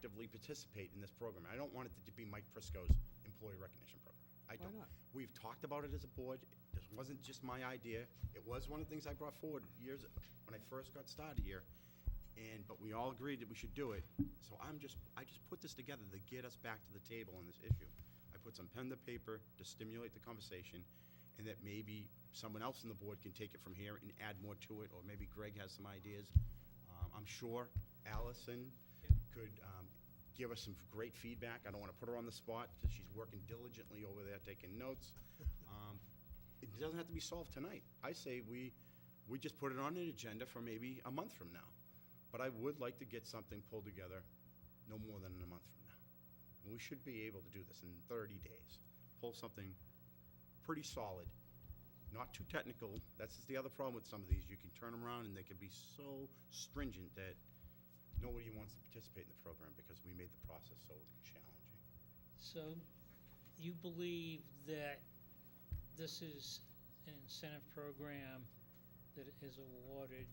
actively participate in this program. I don't want it to be Mike Prisco's employee recognition program. I don't. not? We've talked about it as a board. This wasn't just my idea. It was one of the things I brought forward years when I first got started here. But we all agreed that we should do it. So I just put this together to get us back to the table on this issue. I put some pen to paper to stimulate the conversation, and that maybe someone else on the board can take it from here and add more to it, or maybe Greg has some ideas. I'm sure Allison could give us some great feedback. I don't want to put her on the spot because she's working diligently over there taking notes. It doesn't have to be solved tonight. I say we just put it on an agenda for maybe a month from now. But I would like to get something pulled together no more than a month from now. And we should be able to do this in 30 days. Pull something pretty solid, not too technical. That's just the other problem with some of these. You can turn them around and they can be so stringent that nobody wants to participate in the program because we made the process so challenging. So you believe that this is an incentive program that is awarded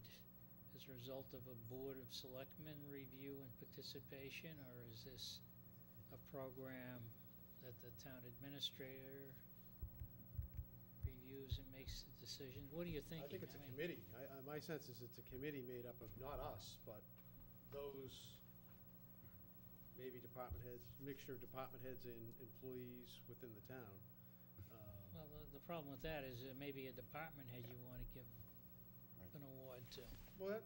as a result of a Board of Selectmen review and participation, or is this a program that the town administrator reviews and makes the decision? What are you thinking? I think it's a committee. My sense is it's a committee made up of not us, but those maybe department heads, mixture of department heads and employees within the town. Well, the problem with that is there may be a department head you want to give Right. an award to. Well,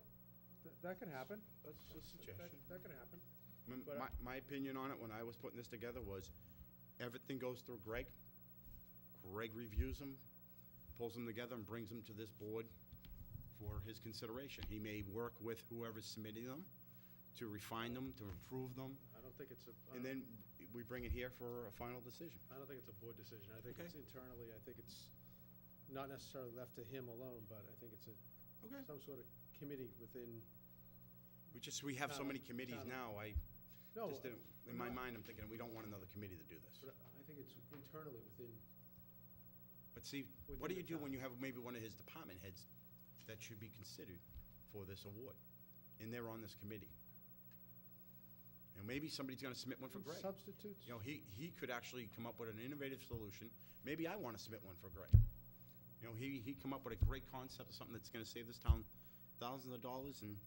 that could happen. That's just a suggestion. That could happen. My, my opinion on it when I was putting this together was everything goes through Greg. Greg reviews them, pulls them together and brings them to this board for his consideration. He may work with whoever's submitting them to refine them, to improve them, I don't think it's a. and then we bring it here for a final decision. I don't think it's a board decision. I think Okay. it's internally. I think it's not necessarily left to him alone, but I think it's Okay. some sort of committee within. We have so Town- many committees town- now, I No, just didn't, in my mind, I'm thinking, we don't want another committee to do this. But I think it's internally within. But see, Within what do the you do when town. you have maybe one of his department heads that should be considered for this award? And they're on this committee. You know, maybe somebody's gonna submit one for Greg. Substitutes. You know, he could actually come up with an innovative solution. Maybe I wanna submit one for Greg. You know, he come up with a great concept of something that's gonna save this town thousands of dollars, and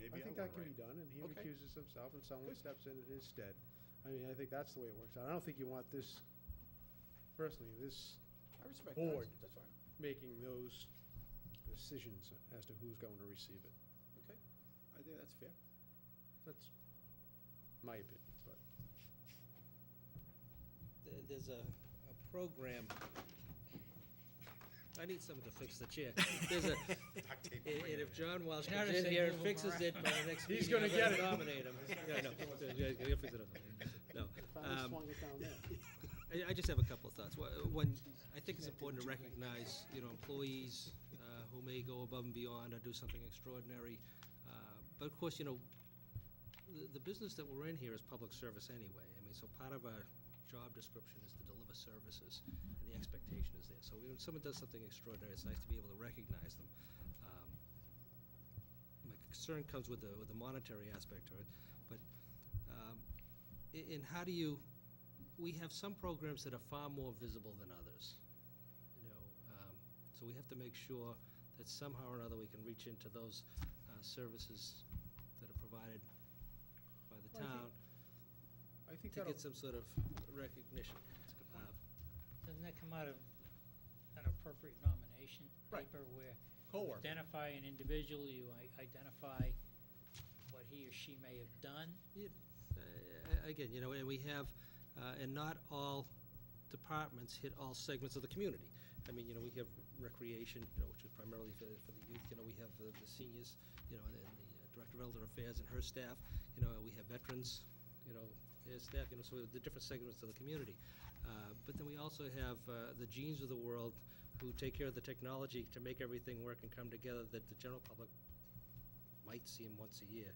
maybe I think wanna that can be write. done, and he Okay. recuses himself, and someone Good. steps in his stead. I mean, I think that's the way it works out. I don't think you want this, personally, this I respect board. that, that's fine. making those decisions as to who's going to receive it. Okay, I think that's fair. That's my opinion, but. There's a program, I need someone to fix the chair. There's a, Duct tape. and if John Walsh Notice comes in they here and move 'em fixes it by the next He's meeting, I'm gonna get gonna it. nominate him. Yeah, no, he'll fix it up. No. Finally swung it down there. I just have a couple of thoughts. When, I think it's important to recognize, employees who may go above and beyond or do something extraordinary. But of course, the business that we're in here is public service anyway. I mean, so part of our job description is to deliver services, and the expectation is there. So when someone does something extraordinary, it's nice to be able to recognize them. My concern comes with the monetary aspect to it, but in how do you, we have some programs that are far more visible than others, so we have to make sure that somehow or another we can reach into those services that are provided by the Well, I think town I think to that'll, get some sort of recognition. Doesn't that come out of an appropriate nomination Right. paper where you Co-work. identify an individual, you identify what he or she may have done? Yeah, again, and we have, and not all departments hit all segments of the community. I mean, we have recreation, which is primarily for the youth. We have the seniors, and the Director of Elder Affairs and her staff. We have veterans, his staff, so the different segments of the community. But then we also have the Genes of the world who take care of the technology to make everything work and come together that the general public might see him once a year,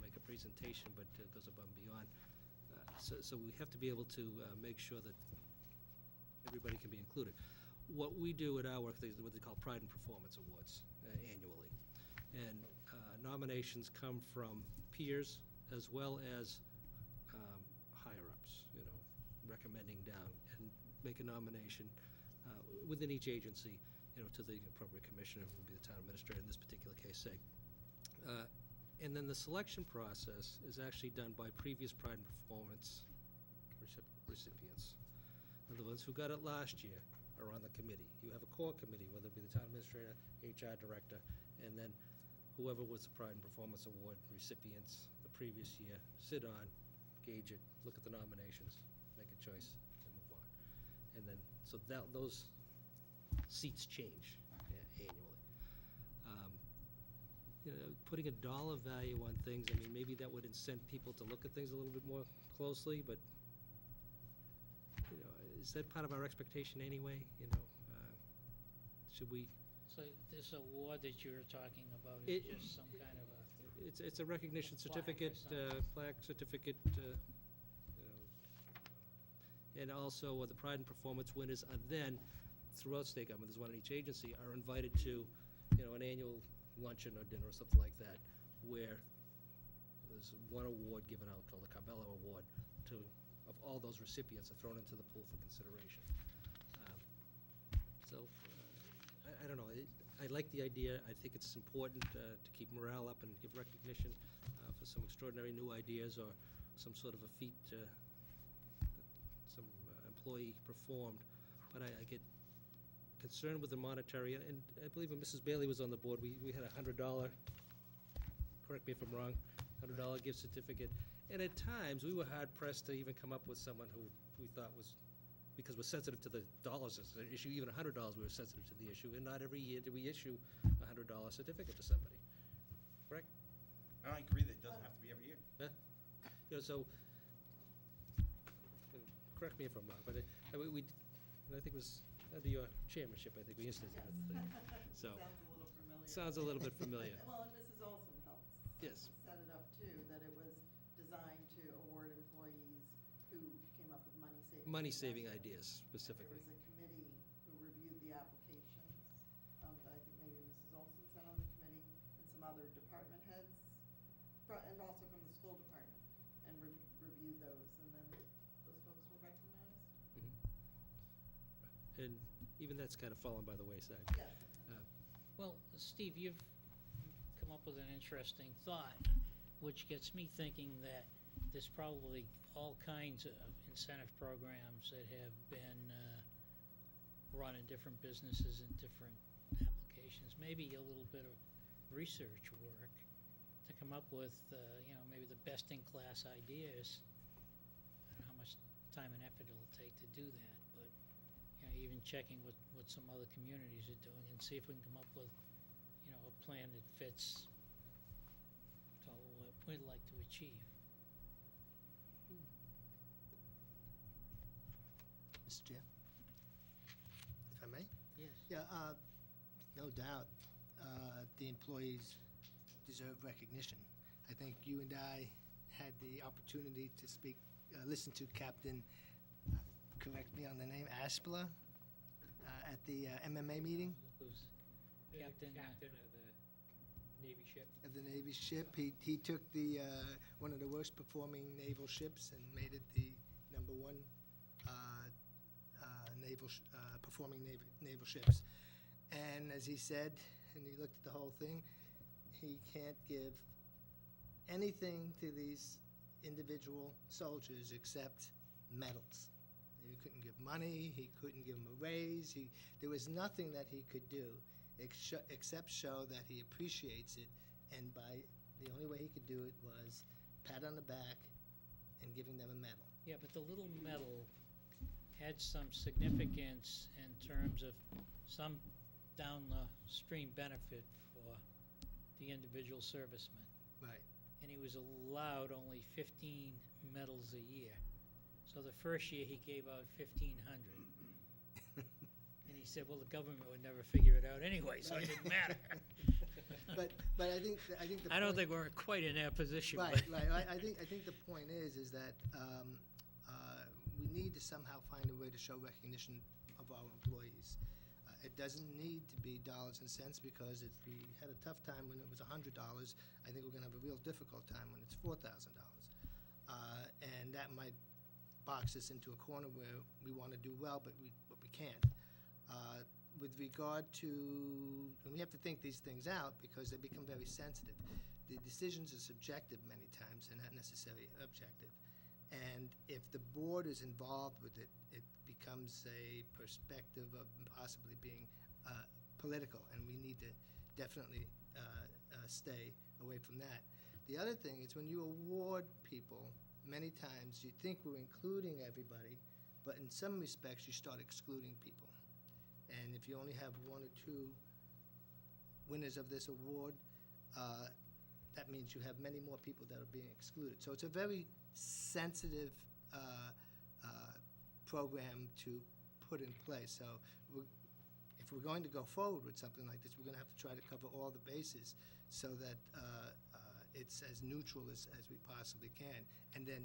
make a presentation, but goes above and beyond. So we have to be able to make sure that everybody can be included. What we do at our work is what they call Pride and Performance Awards annually. And nominations come from peers as well as recommending down and make a nomination within each agency, to the appropriate commissioner, who would be the town administrator in this particular case, say. And then the selection process is actually done by previous Pride and Performance recipients. And the ones who got it last year are on the committee. You have a core committee, whether it be the town administrator, HR director, and then whoever was the Pride and Performance Award recipients the previous year, sit on, gauge it, look at the nominations, make a choice, and move on. And then, so those seats change annually. Putting a dollar value on things, I mean, maybe that would incent people to look at things a little bit more closely, but, is that part of our expectation anyway, Should we? So this award that you're talking about It- is just some kind of a, It's a recognition A plaque or certificate, something. plaque certificate, and also the Pride and Performance winners are then, throughout state government, there's one in each agency, are invited to, an annual luncheon or dinner or something like that, where there's one award given out called the Carbella Award of all those recipients are thrown into the pool for consideration. I don't know, I like the idea. I think it's important to keep morale up and give recognition for some extraordinary new ideas or some sort of a feat that some employee performed. But I get concerned with the monetary, and I believe when Mrs. Bailey was on the board, we had $100, correct me if I'm wrong, $100 gift certificate. And at times, we were hard-pressed to even come up with someone who we thought was, because we're sensitive to the dollars as an issue, even $100, we were sensitive to the issue, and not every year do we issue a $100 certificate to somebody, correct? And I agree that it doesn't have to be every year. So, correct me if I'm wrong, but I think it was under your chairmanship, I think we instituted the thing. So, Sounds a little familiar. sounds a little bit familiar. Well, and Mrs. Olson helped Yes. set it up too, that it was designed to award employees who came up with money-saving. Money-saving suggestions. ideas specifically. There was a committee who reviewed the applications, that I think maybe Mrs. Olson sat on the committee, and some other department heads, and also from the school department, and reviewed those, and then those folks were recognized. And even that's kind of fallen by the wayside. Yes. well, Steve, you've come up with an interesting thought, which gets me thinking that there's probably all kinds of incentive programs that have been run in different businesses and different applications. Maybe a little bit of research work to come up with, maybe the best-in-class ideas. I don't know how much time and effort it'll take to do that, but even checking what some other communities are doing and see if we can come up with, a plan that fits what we'd like to achieve. Mr. Chair, if I may? Yes. Yeah, no doubt, the employees deserve recognition. I think you and I had the opportunity to speak, listen to Captain, correct me on the name, Aspler, at the MMA meeting Who's captain? Captain of the Navy ship. of the Navy ship. He took the, one of the worst performing naval ships and made it the number one performing naval ships. And as he said, and he looked at the whole thing, he can't give anything to these individual soldiers except medals. He couldn't give money, he couldn't give them a raise, there was nothing that he could do except show that he appreciates it, and the only way he could do it was pat on the back and giving them a medal. Yeah, but the little medal had some significance in terms of some down the stream benefit for the individual serviceman. Right. And he was allowed only 15 medals a year. So the first year he gave out 1,500. And he said, well, the government would never figure it out anyway, so it didn't matter. But I think the I don't point- think we're quite in that position. Right, but- right. I think the point is that we need to somehow find a way to show recognition of our employees. It doesn't need to be dollars and cents, because if we had a tough time when it was $100, I think we're going to have a real difficult time when it's $4,000. And that might box us into a corner where we want to do well, but we can't. With regard to, and we have to think these things out because they become very sensitive. The decisions are subjective many times and not necessarily objective. And if the board is involved with it, it becomes a perspective of possibly being political, and we need to definitely stay away from that. The other thing is when you award people, many times you think we're including everybody, but in some respects you start excluding people. And if you only have one or two winners of this award, that means you have many more people that are being excluded. So it's a very sensitive program to put in place. So if we're going to go forward with something like this, we're going to have to try to cover all the bases so that it's as neutral as we possibly can. And then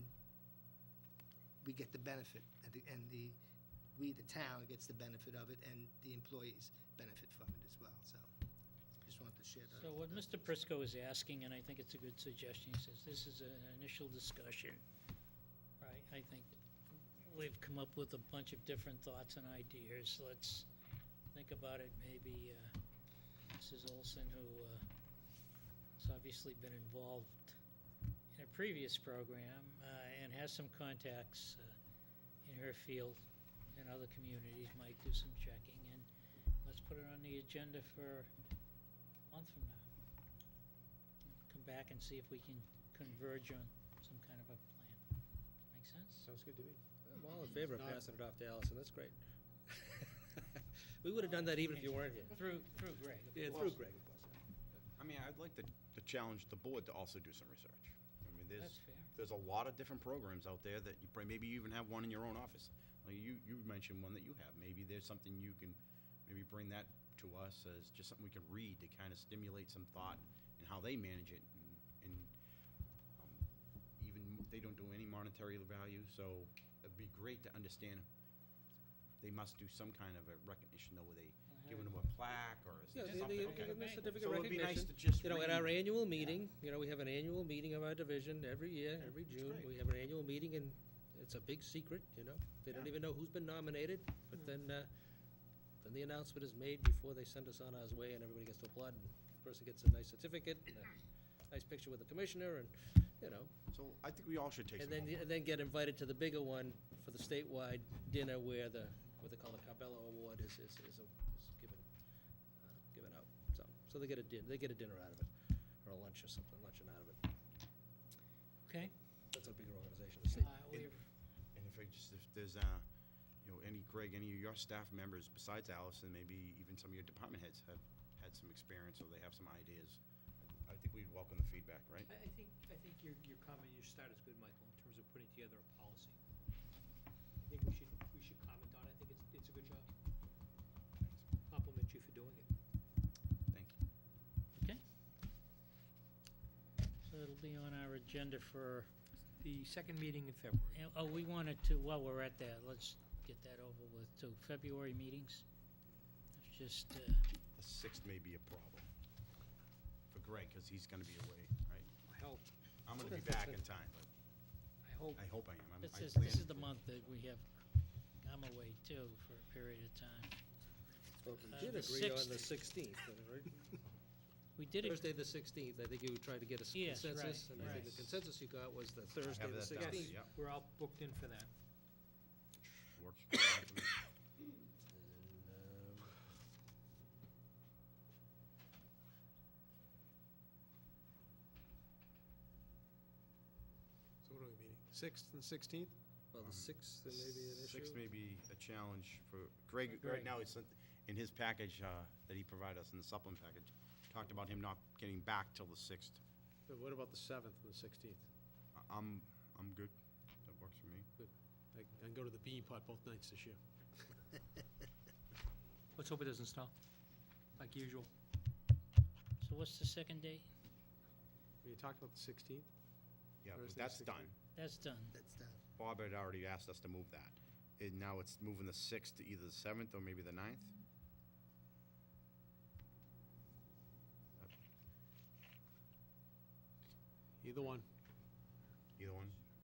we get the benefit, we, the town, gets the benefit of it, and the employees benefit from it as well. So just wanted to share that. So what Mr. Prisco is asking, and I think it's a good suggestion, he says, this is an initial discussion, right? I think we've come up with a bunch of different thoughts and ideas. Let's think about it. Maybe Mrs. Olson, who has obviously been involved in a previous program and has some contacts in her field and other communities, might do some checking, and let's put it on the agenda for a month from now. Come back and see if we can converge on some kind of a plan. Make sense? Sounds good to me. I'm all in favor of Not- passing it off to Allison, that's great. We would have done that even if you weren't here. Through Greg. of Yeah, course. through Greg, of course. I mean, I'd like to challenge the board to also do some research. I mean, That's fair. there's a lot of different programs out there that you maybe you even have one in your own office. Like you mentioned one that you have. Maybe there's something you can maybe bring that to us as just something we can read to kind of stimulate some thought in how they manage it. And even they don't do any monetary value, so it'd be great to understand. They must do some kind of a recognition, though, where they giving them a plaque or Yeah, something. they Okay. give them a certificate So of it'd be nice recognition. to just You know, at our read. annual meeting, you know, we have an annual meeting of our division every year, every June. great. We have an annual meeting, and it's a big secret, you know. They don't Yeah. even know who's been nominated, but then the announcement is made before they send us on our way, and everybody gets to applaud, and the person gets a nice certificate, and a nice picture with the commissioner, and, you know. So I think we all should take And some then, homework. and then get invited to the bigger one for the statewide dinner where what they call the Carbella Award is given out. So they get a dinner out of it, or a lunch or something, luncheon out of it. Okay. That's a bigger organization, the state. We've And if there's, Greg, any of your staff members besides Allison, maybe even some of your department heads have had some experience or they have some ideas, I think we'd welcome the feedback, right? I think your comment, your start is good, Michael, in terms of putting together a policy. I think we should comment on it. I think it's a good job. Compliment you for doing it. Thank you. Okay. So it'll be on our agenda for, The second meeting in February. we wanted to, while we're at that, let's get that over with, to February meetings. It's just, The 6th may be a problem for Greg, because he's gonna be away, right? I hope. I'm gonna be back in time, but I hope. I am. this plan is the to- month that we have, I'm away too for a period of time. Well, we Uh, did the agree on 6th. the 16th, right? We did it, Thursday, the 16th, I think you tried to get a Yes, right, consensus, and I think the right. consensus you got was the Thursday, have the that down, 16th. yeah. We're all booked in for that. Works fine for me. And, So what are we meeting? 6th and 16th? well, the 6th, there may be an issue. 6th may be a challenge for Greg. For Greg. Right now, it's in his package that he provided us in the supplement package, talked about him not getting back till the 6th. But what about the 7th and the 16th? I'm good. That works for me. I can go to the Bean Pot both nights this year. Let's hope it doesn't snow, like usual. so what's the second date? You talked about the 16th? Yeah, but Thursday, that's 16th. done. That's done. That's done. Bob had already asked us to move that. And now it's moving the 6th to either the 7th or maybe the 9th? Either one. Either one?